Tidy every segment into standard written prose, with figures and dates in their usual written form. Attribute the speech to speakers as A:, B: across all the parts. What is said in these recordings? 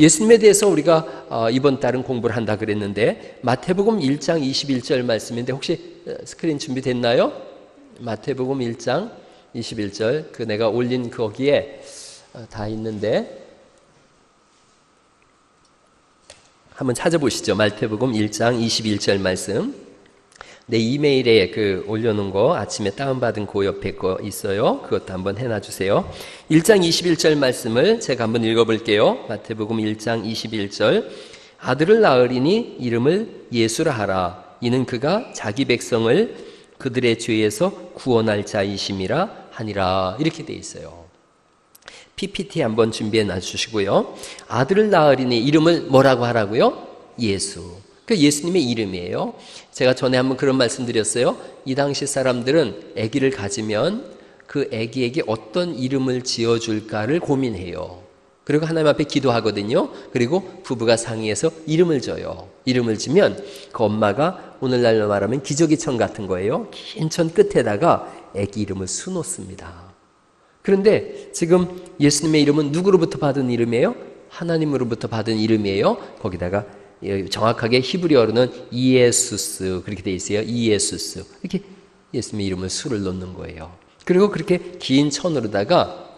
A: 예수님에 대해서 우리가 이번 달은 공부를 한다 그랬는데 마태복음 1장 21절 말씀인데 혹시 스크린 준비됐나요? 마태복음 1장 21절 그 내가 올린 거기에 다 있는데 한번 찾아보시죠. 마태복음 1장 21절 말씀. 내 이메일에 그 올려놓은 거 아침에 다운받은 그 옆에 거 있어요. 그것도 한번 해놔주세요. 1장 21절 말씀을 제가 한번 읽어볼게요. 마태복음 1장 21절. 아들을 낳으리니 이름을 예수라 하라. 이는 그가 자기 백성을 그들의 죄에서 구원할 자이심이라 하니라. 이렇게 돼 있어요. PPT 한번 준비해 놔주시고요. 아들을 낳으리니 이름을 뭐라고 하라고요? 예수. 그 예수님의 이름이에요. 제가 전에 한번 그런 말씀 드렸어요. 이 당시 사람들은 아기를 가지면 그 아기에게 어떤 이름을 지어줄까를 고민해요. 그리고 하나님 앞에 기도하거든요. 그리고 부부가 상의해서 이름을 줘요. 이름을 지면 그 엄마가 오늘날로 말하면 기저귀천 같은 거예요. 긴 천 끝에다가 아기 이름을 수놓습니다. 그런데 지금 예수님의 이름은 누구로부터 받은 이름이에요? 하나님으로부터 받은 이름이에요. 거기다가 정확하게 히브리어로는 이에수스 그렇게 돼 있어요. 이에수스 이렇게 예수님의 이름을 수를 놓는 거예요. 그리고 그렇게 긴 천으로다가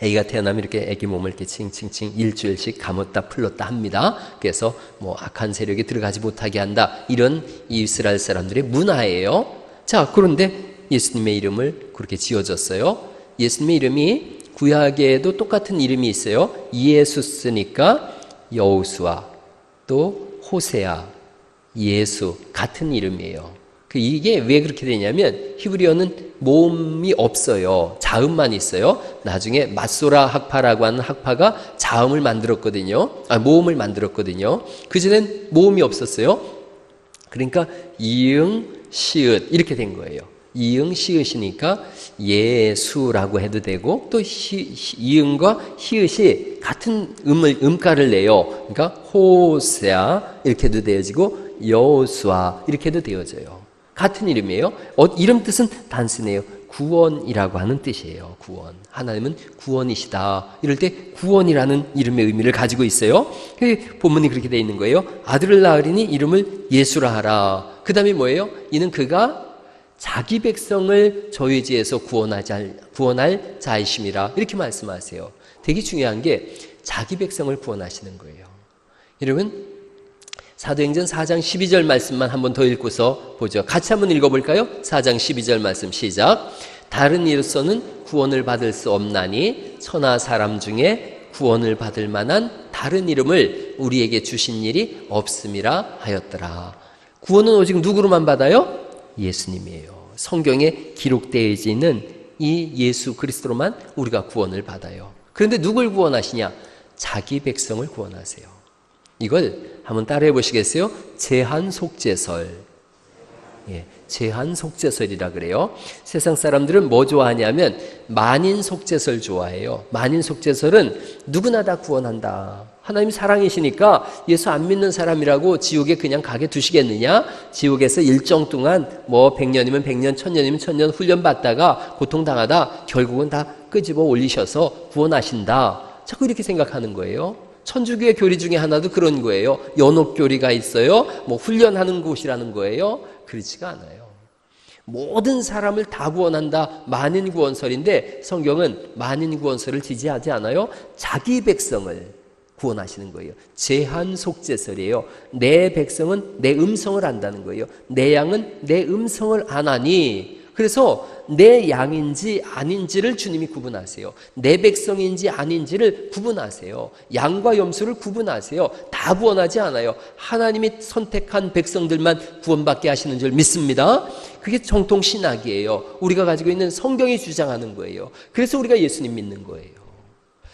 A: 아기가 태어나면 이렇게 아기 몸을 이렇게 칭칭칭 일주일씩 감았다 풀렀다 합니다. 그래서 뭐 악한 세력이 들어가지 못하게 한다. 이런 이스라엘 사람들의 문화예요. 자, 그런데 예수님의 이름을 그렇게 지어줬어요. 예수님의 이름이 구약에도 똑같은 이름이 있어요. 이에수스니까 여호수아 또 호세아, 예수 같은 이름이에요. 이게 왜 그렇게 되냐면 히브리어는 모음이 없어요. 자음만 있어요. 나중에 마소라 학파라고 하는 학파가 자음을 만들었거든요. 모음을 만들었거든요. 그전엔 모음이 없었어요. 그러니까 이응, 시읒 이렇게 된 거예요. 이응, 시읒이니까 예수라고 해도 되고 또 이응과 히읗이 같은 음가를 내요. 그러니까 호세아 이렇게 해도 되어지고 여호수아 이렇게 해도 되어져요. 같은 이름이에요. 이름 뜻은 단순해요. 구원이라고 하는 뜻이에요. 구원. 하나님은 구원이시다. 이럴 때 구원이라는 이름의 의미를 가지고 있어요. 본문이 그렇게 되어 있는 거예요. 아들을 낳으리니 이름을 예수라 하라. 그 다음에 뭐예요? 이는 그가 자기 백성을 저희지에서 구원할 자이심이라 이렇게 말씀하세요. 되게 중요한 게 자기 백성을 구원하시는 거예요. 여러분 사도행전 4장 12절 말씀만 한번 더 읽고서 보죠. 같이 한번 읽어볼까요? 4장 12절 말씀 시작. 다른 이로서는 구원을 받을 수 없나니 천하 사람 중에 구원을 받을 만한 다른 이름을 우리에게 주신 일이 없음이라 하였더라. 구원은 오직 누구로만 받아요? 예수님이에요. 성경에 기록되어 있는 이 예수 그리스도로만 우리가 구원을 받아요. 그런데 누굴 구원하시냐? 자기 백성을 구원하세요. 이걸 한번 따라해 보시겠어요? 제한속죄설. 제한속죄설이라 그래요. 세상 사람들은 뭐 좋아하냐면 만인속죄설 좋아해요. 만인속죄설은 누구나 다 구원한다. 하나님 사랑이시니까 예수 안 믿는 사람이라고 지옥에 그냥 가게 두시겠느냐? 지옥에서 일정 동안 뭐 100년이면 100년, 1000년이면 1000년 훈련받다가 고통당하다 결국은 다 끄집어 올리셔서 구원하신다. 자꾸 이렇게 생각하는 거예요. 천주교의 교리 중에 하나도 그런 거예요. 연옥교리가 있어요. 뭐 훈련하는 곳이라는 거예요. 그렇지가 않아요. 모든 사람을 다 구원한다. 만인구원설인데 성경은 만인구원설을 지지하지 않아요. 자기 백성을 구원하시는 거예요. 제한속죄설이에요. 내 백성은 내 음성을 안다는 거예요. 내 양은 내 음성을 안 하니 그래서 내 양인지 아닌지를 주님이 구분하세요. 내 백성인지 아닌지를 구분하세요. 양과 염소를 구분하세요. 다 구원하지 않아요. 하나님이 선택한 백성들만 구원받게 하시는 줄 믿습니다. 그게 정통 신학이에요. 우리가 가지고 있는 성경이 주장하는 거예요. 그래서 우리가 예수님 믿는 거예요.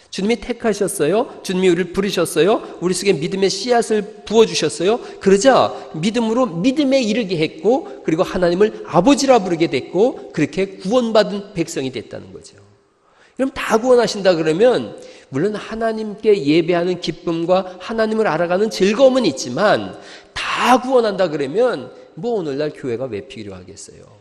A: 주님이 택하셨어요. 주님이 우리를 부르셨어요. 우리 속에 믿음의 씨앗을 부어주셨어요. 그러자 믿음으로 믿음에 이르게 했고 그리고 하나님을 아버지라 부르게 됐고 그렇게 구원받은 백성이 됐다는 거죠. 그럼 다 구원하신다 그러면 물론 하나님께 예배하는 기쁨과 하나님을 알아가는 즐거움은 있지만 다 구원한다 그러면 뭐 오늘날 교회가 왜 필요하겠어요?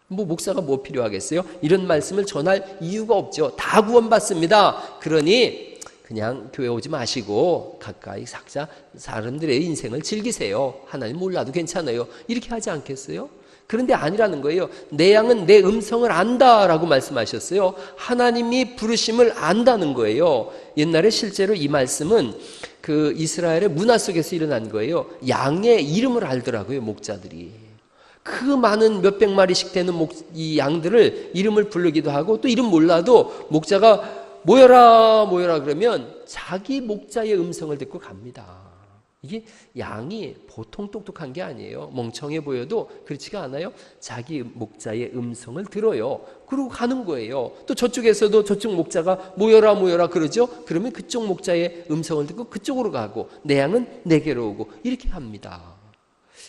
A: 뭐 목사가 뭐 필요하겠어요? 이런 말씀을 전할 이유가 없죠. 다 구원받습니다. 그러니 그냥 교회 오지 마시고 가까이 각자 사람들의 인생을 즐기세요. 하나님 몰라도 괜찮아요. 이렇게 하지 않겠어요? 그런데 아니라는 거예요. 내 양은 내 음성을 안다라고 말씀하셨어요. 하나님이 부르심을 안다는 거예요. 옛날에 실제로 이 말씀은 그 이스라엘의 문화 속에서 일어난 거예요. 양의 이름을 알더라고요, 목자들이. 그 많은 몇백 마리씩 되는 이 양들을 이름을 부르기도 하고, 또 이름 몰라도 목자가 모여라 모여라 그러면 자기 목자의 음성을 듣고 갑니다. 이게 양이 보통 똑똑한 게 아니에요. 멍청해 보여도 그렇지가 않아요. 자기 목자의 음성을 들어요. 그러고 가는 거예요. 또 저쪽에서도 저쪽 목자가 모여라 모여라 그러죠. 그러면 그쪽 목자의 음성을 듣고 그쪽으로 가고, 내 양은 내게로 오고, 이렇게 합니다.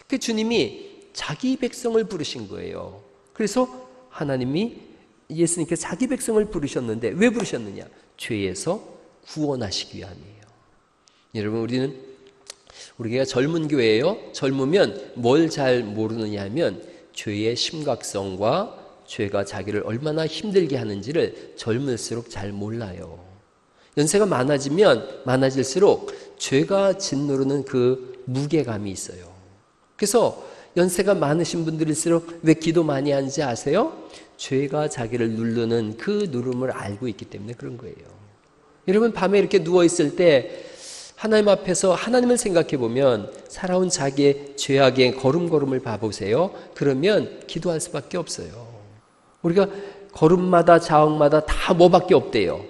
A: 그 주님이 자기 백성을 부르신 거예요. 그래서 하나님이, 예수님께서 자기 백성을 부르셨는데 왜 부르셨느냐? 죄에서 구원하시기 위함이에요. 여러분, 우리가 젊은 교회예요. 젊으면 뭘 잘 모르느냐 하면 죄의 심각성과 죄가 자기를 얼마나 힘들게 하는지를 젊을수록 잘 몰라요. 연세가 많아지면 많아질수록 죄가 짓누르는 그 무게감이 있어요. 그래서 연세가 많으신 분들일수록 왜 기도 많이 하는지 아세요? 죄가 자기를 누르는 그 누름을 알고 있기 때문에 그런 거예요. 여러분, 밤에 이렇게 누워있을 때 하나님 앞에서 하나님을 생각해 보면 살아온 자기의 죄악의 걸음걸음을 봐보세요. 그러면 기도할 수밖에 없어요. 우리가 걸음마다 자옥마다 다 뭐밖에 없대요?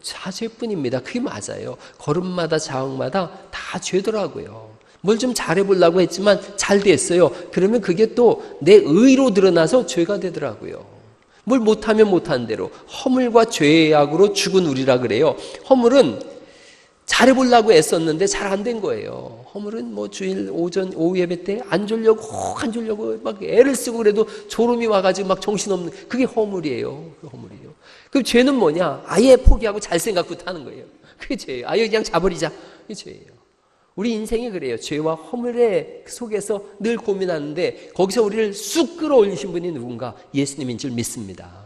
A: 죄뿐입니다. 그게 맞아요. 걸음마다 자옥마다 다 죄더라고요. 뭘 좀 잘해보려고 했지만 잘 됐어요. 그러면 그게 또 내 의로 드러나서 죄가 되더라고요. 뭘 못하면 못한 대로 허물과 죄악으로 죽은 우리라 그래요. 허물은 잘해보려고 애썼는데 잘 안 된 거예요. 허물은 뭐 주일 오전 오후 예배 때 안 졸려고 막 애를 쓰고 그래도 졸음이 와가지고 막 정신없는, 그게 허물이에요. 그 허물이요. 그럼 죄는 뭐냐? 아예 포기하고 잘 생각부터 하는 거예요. 그게 죄예요. 아예 그냥 자버리자. 그게 죄예요. 우리 인생이 그래요. 죄와 허물의 속에서 늘 고민하는데 거기서 우리를 쑥 끌어올리신 분이 누군가? 예수님인 줄 믿습니다.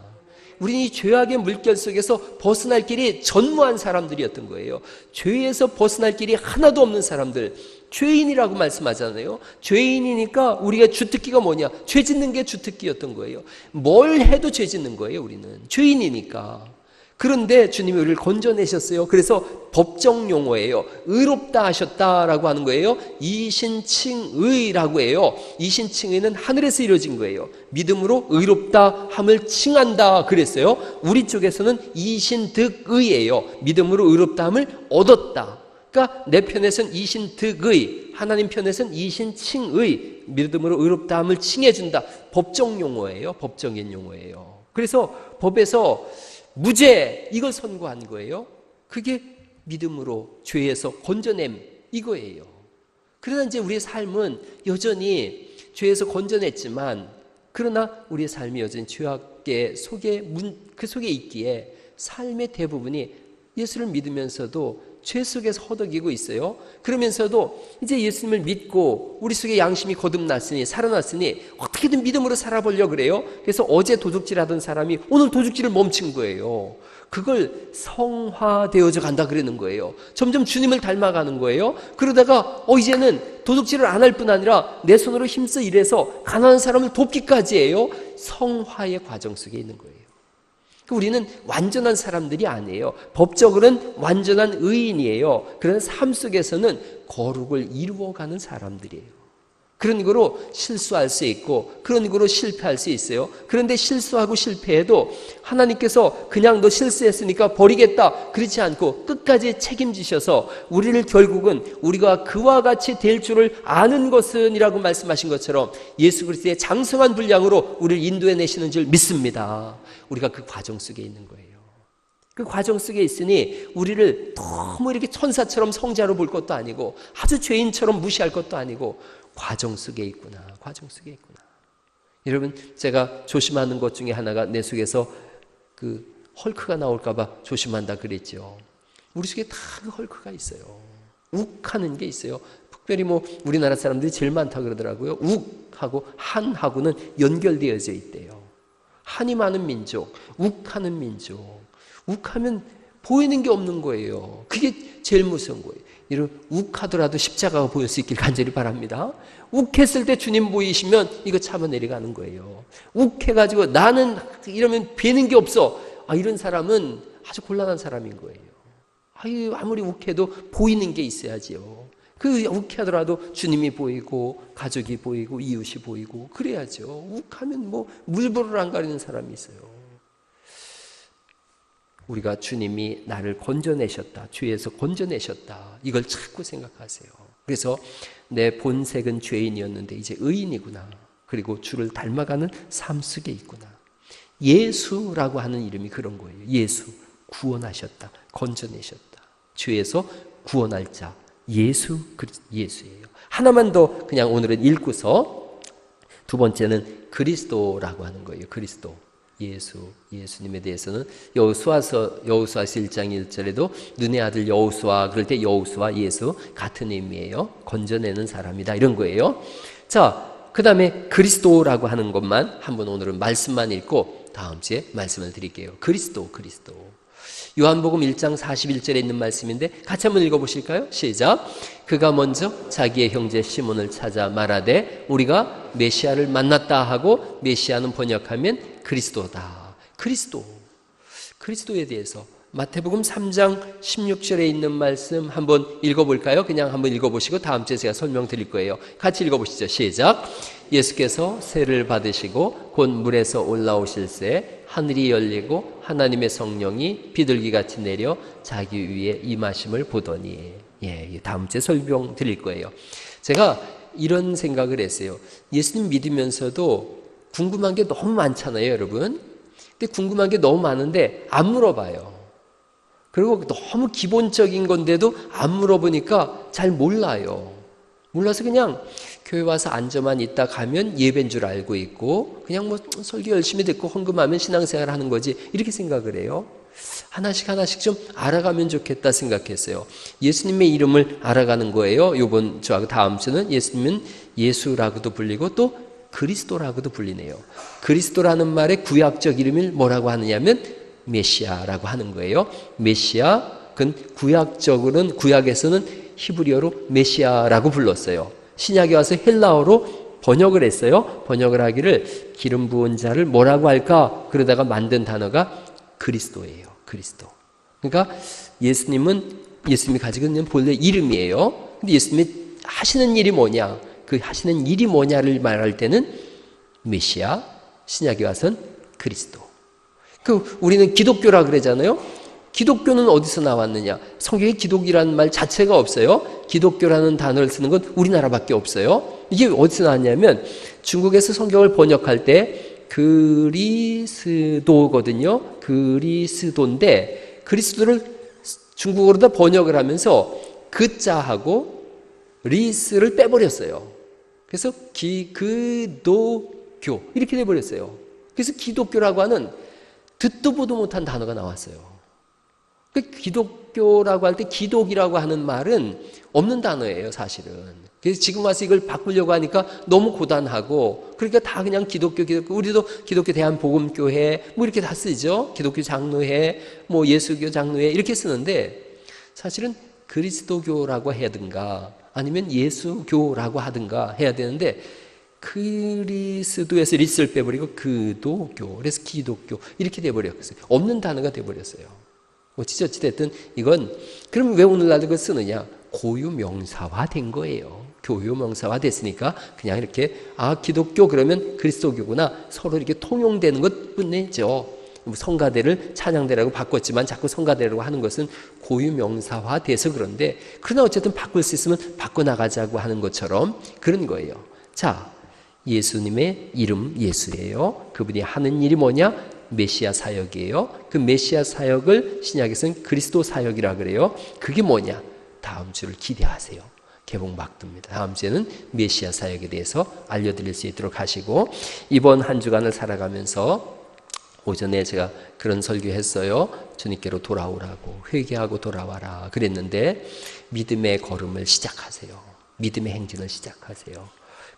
A: 우리는 이 죄악의 물결 속에서 벗어날 길이 전무한 사람들이었던 거예요. 죄에서 벗어날 길이 하나도 없는 사람들, 죄인이라고 말씀하잖아요. 죄인이니까 우리가 주특기가 뭐냐? 죄 짓는 게 주특기였던 거예요. 뭘 해도 죄 짓는 거예요. 우리는 죄인이니까. 그런데 주님이 우리를 건져내셨어요. 그래서 법정 용어예요. 의롭다 하셨다라고 하는 거예요. 이신칭의라고 해요. 이신칭의는 하늘에서 이루어진 거예요. 믿음으로 의롭다 함을 칭한다 그랬어요. 우리 쪽에서는 이신득의예요. 믿음으로 의롭다 함을 얻었다. 그러니까 내 편에서는 이신득의, 하나님 편에서는 이신칭의, 믿음으로 의롭다 함을 칭해준다. 법정 용어예요. 법정인 용어예요. 그래서 법에서 무죄, 이걸 선고한 거예요. 그게 믿음으로 죄에서 건져냄, 이거예요. 그러나 이제 우리의 삶은 여전히 죄에서 건져냈지만, 그러나 우리의 삶이 여전히 죄악의 그 속에 있기에 삶의 대부분이 예수를 믿으면서도 죄 속에서 허덕이고 있어요. 그러면서도 이제 예수님을 믿고 우리 속에 양심이 거듭났으니, 살아났으니 어떻게든 믿음으로 살아보려고 그래요. 그래서 어제 도둑질하던 사람이 오늘 도둑질을 멈춘 거예요. 그걸 성화되어져 간다 그러는 거예요. 점점 주님을 닮아가는 거예요. 그러다가 이제는 도둑질을 안 할 뿐 아니라 내 손으로 힘써 일해서 가난한 사람을 돕기까지 해요. 성화의 과정 속에 있는 거예요. 우리는 완전한 사람들이 아니에요. 법적으로는 완전한 의인이에요. 그런 삶 속에서는 거룩을 이루어가는 사람들이에요. 그런 거로 실수할 수 있고 그런 거로 실패할 수 있어요. 그런데 실수하고 실패해도 하나님께서 그냥 너 실수했으니까 버리겠다 그렇지 않고 끝까지 책임지셔서 우리를 결국은 우리가 그와 같이 될 줄을 아는 것은 이라고 말씀하신 것처럼 예수 그리스도의 장성한 분량으로 우리를 인도해 내시는 줄 믿습니다. 우리가 그 과정 속에 있는 거예요. 그 과정 속에 있으니 우리를 너무 이렇게 천사처럼 성자로 볼 것도 아니고 아주 죄인처럼 무시할 것도 아니고 과정 속에 있구나. 과정 속에 있구나. 여러분, 제가 조심하는 것 중에 하나가 내 속에서 그 헐크가 나올까 봐 조심한다 그랬죠. 우리 속에 다 그 헐크가 있어요. 욱하는 게 있어요. 특별히 우리나라 사람들이 제일 많다 그러더라고요. 욱하고 한하고는 연결되어져 있대요. 한이 많은 민족, 욱하는 민족. 욱하면 보이는 게 없는 거예요. 그게 제일 무서운 거예요. 이런 욱하더라도 십자가가 보일 수 있길 간절히 바랍니다. 욱했을 때 주님 보이시면 이거 참아 내려가는 거예요. 욱해가지고 나는 이러면 뵈는 게 없어. 이런 사람은 아주 곤란한 사람인 거예요. 아무리 욱해도 보이는 게 있어야지요. 그 욱하더라도 주님이 보이고 가족이 보이고 이웃이 보이고 그래야죠. 욱하면 뭐 물보를 안 가리는 사람이 있어요. 우리가 주님이 나를 건져내셨다, 죄에서 건져내셨다, 이걸 자꾸 생각하세요. 그래서 내 본색은 죄인이었는데 이제 의인이구나, 그리고 주를 닮아가는 삶 속에 있구나. 예수라고 하는 이름이 그런 거예요. 예수, 구원하셨다, 건져내셨다, 죄에서 구원할 자 예수예요. 하나만 더 그냥 오늘은 읽고서 두 번째는 그리스도라고 하는 거예요. 그리스도, 예수님에 대해서는 여호수아서 1장 1절에도 눈의 아들 여호수아, 그럴 때 여호수아 예수 같은 의미예요. 건져내는 사람이다, 이런 거예요. 자, 그 다음에 그리스도라고 하는 것만 한번 오늘은 말씀만 읽고 다음 주에 말씀을 드릴게요. 그리스도. 요한복음 1장 41절에 있는 말씀인데 같이 한번 읽어보실까요? 시작. 그가 먼저 자기의 형제 시몬을 찾아 말하되 우리가 메시아를 만났다 하고, 메시아는 번역하면 그리스도다. 그리스도에 대해서 마태복음 3장 16절에 있는 말씀 한번 읽어볼까요? 그냥 한번 읽어보시고 다음 주에 제가 설명드릴 거예요. 같이 읽어보시죠. 시작. 예수께서 세를 받으시고 곧 물에서 올라오실새 하늘이 열리고 하나님의 성령이 비둘기같이 내려 자기 위에 임하심을 보더니. 다음 주에 설명 드릴 거예요. 제가 이런 생각을 했어요. 예수님 믿으면서도 궁금한 게 너무 많잖아요, 여러분. 근데 궁금한 게 너무 많은데 안 물어봐요. 그리고 너무 기본적인 건데도 안 물어보니까 잘 몰라요. 몰라서 그냥 교회 와서 앉아만 있다 가면 예배인 줄 알고 있고, 그냥 뭐 설교 열심히 듣고 헌금하면 신앙생활 하는 거지, 이렇게 생각을 해요. 하나씩 좀 알아가면 좋겠다 생각했어요. 예수님의 이름을 알아가는 거예요. 이번 주하고 다음 주는 예수님은 예수라고도 불리고 또 그리스도라고도 불리네요. 그리스도라는 말의 구약적 이름을 뭐라고 하느냐면 메시아라고 하는 거예요. 메시아, 그건 구약적으로는, 구약에서는 히브리어로 메시아라고 불렀어요. 신약에 와서 헬라어로 번역을 했어요. 번역을 하기를 기름 부은 자를 뭐라고 할까? 그러다가 만든 단어가 그리스도예요. 그리스도. 그러니까 예수님이 가지고 있는 본래 이름이에요. 근데 예수님이 하시는 일이 뭐냐? 그 하시는 일이 뭐냐를 말할 때는 메시아, 신약에 와서는 그리스도. 우리는 기독교라 그러잖아요. 기독교는 어디서 나왔느냐? 성경에 기독이라는 말 자체가 없어요. 기독교라는 단어를 쓰는 건 우리나라밖에 없어요. 이게 어디서 나왔냐면 중국에서 성경을 번역할 때 그리스도거든요. 그리스도인데 그리스도를 중국어로다 번역을 하면서 그자하고 리스를 빼버렸어요. 그래서 기그도교 이렇게 돼버렸어요. 그래서 기독교라고 하는 듣도 보도 못한 단어가 나왔어요. 기독교라고 할 때 기독이라고 하는 말은 없는 단어예요, 사실은. 그래서 지금 와서 이걸 바꾸려고 하니까 너무 고단하고, 그러니까 다 그냥 기독교, 우리도 기독교 대한복음교회 뭐 이렇게 다 쓰죠. 기독교 장로회, 뭐 예수교 장로회 이렇게 쓰는데 사실은 그리스도교라고 해야든가 아니면 예수교라고 하든가 해야 되는데, 그리스도에서 리스를 빼버리고 그도교, 그래서 기독교 이렇게 돼버렸어요. 없는 단어가 돼버렸어요. 어찌됐든 이건, 그럼 왜 오늘날 그걸 쓰느냐? 고유명사화 된 거예요. 고유명사화 됐으니까 그냥 이렇게 기독교 그러면 그리스도교구나, 서로 이렇게 통용되는 것 뿐이죠. 성가대를 찬양대라고 바꿨지만 자꾸 성가대라고 하는 것은 고유명사화 돼서 그런데, 그러나 어쨌든 바꿀 수 있으면 바꿔나가자고 하는 것처럼 그런 거예요. 자, 예수님의 이름 예수예요. 그분이 하는 일이 뭐냐? 메시아 사역이에요. 그 메시아 사역을 신약에서는 그리스도 사역이라 그래요. 그게 뭐냐? 다음 주를 기대하세요. 개봉 막 듭니다. 다음 주에는 메시아 사역에 대해서 알려드릴 수 있도록 하시고, 이번 한 주간을 살아가면서 오전에 제가 그런 설교했어요. 주님께로 돌아오라고, 회개하고 돌아와라 그랬는데, 믿음의 걸음을 시작하세요. 믿음의 행진을 시작하세요.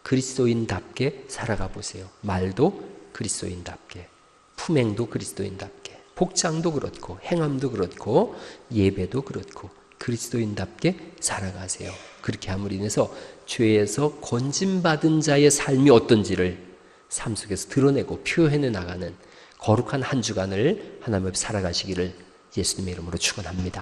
A: 그리스도인답게 살아가 보세요. 말도 그리스도인답게, 품행도 그리스도인답게, 복장도 그렇고 행함도 그렇고 예배도 그렇고 그리스도인답게 살아가세요. 그렇게 함으로 인해서 죄에서 건짐받은 자의 삶이 어떤지를 삶 속에서 드러내고 표현해 나가는 거룩한 한 주간을 하나님 앞에 살아가시기를 예수님의 이름으로 축원합니다.